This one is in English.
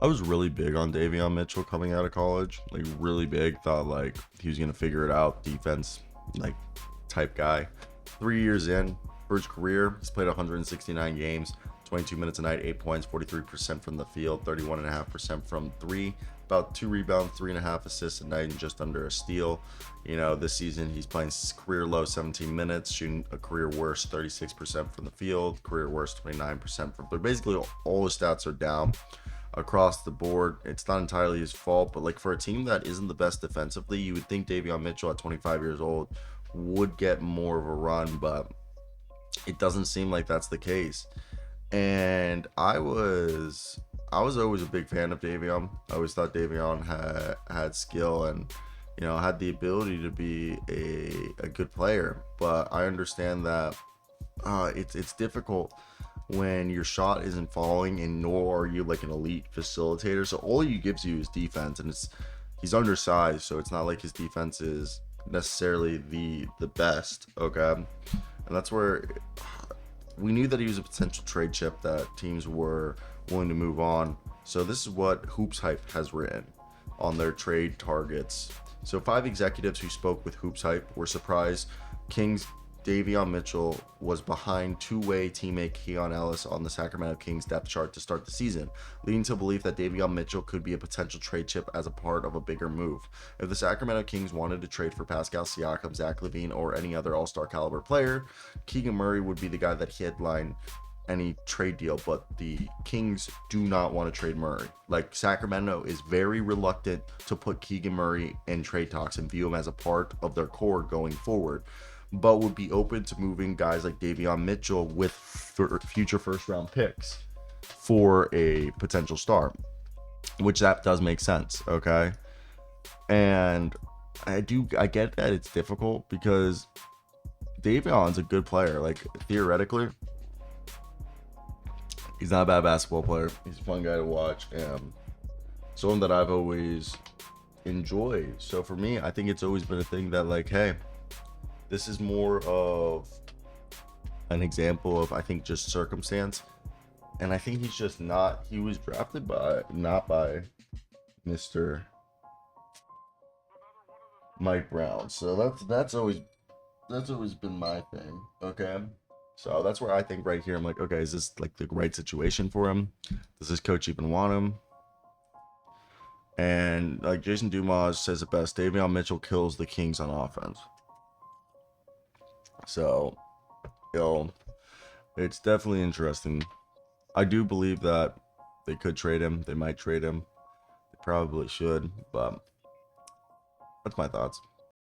I was really big on Davion Mitchell coming out of college, like really big. Thought like he was gonna figure it out, defense, like type guy. 3 years in for his career, he's played 169 games, 22 minutes a night, 8 points, 43% from the field, 31.5% from three, about 2 rebounds, 3.5 assists a night, and just under a steal. This season he's playing career low 17 minutes, shooting a career worst 36% from the field, career worst 29% from. But basically, all his stats are down across the board. It's not entirely his fault, but like for a team that isn't the best defensively, you would think Davion Mitchell at 25 years old would get more of a run, but it doesn't seem like that's the case. And I was always a big fan of Davion. I always thought Davion had skill and had the ability to be a good player. But I understand that it's difficult when your shot isn't falling, and nor are you like an elite facilitator. So all he gives you is defense, and he's undersized, so it's not like his defense is necessarily the best. Okay, and that's where we knew that he was a potential trade chip that teams were willing to move on. So this is what HoopsHype has written on their trade targets. So 5 executives who spoke with HoopsHype were surprised Kings Davion Mitchell was behind two-way teammate Keon Ellis on the Sacramento Kings depth chart to start the season, leading to belief that Davion Mitchell could be a potential trade chip as a part of a bigger move. If the Sacramento Kings wanted to trade for Pascal Siakam, Zach LaVine, or any other all-star caliber player, Keegan Murray would be the guy that headlined any trade deal, but the Kings do not want to trade Murray. Like, Sacramento is very reluctant to put Keegan Murray in trade talks and view him as a part of their core going forward, but would be open to moving guys like Davion Mitchell with future first-round picks for a potential star, which that does make sense, okay? And I get that it's difficult because Davion's a good player. Like, theoretically, he's not a bad basketball player. He's a fun guy to watch, and someone that I've always enjoyed. So for me, I think it's always been a thing that, like, hey, this is more of an example of, I think, just circumstance. And I think he's just not, he was drafted not by Mr. Mike Brown. So that's always been my thing. Okay. So that's where I think right here, I'm like, okay, is this like the right situation for him? Does this coach even want him? And like Jason Dumas says it best, Davion Mitchell kills the Kings on offense. So, it's definitely interesting. I do believe that they could trade him. They might trade him. They probably should, but that's my thoughts.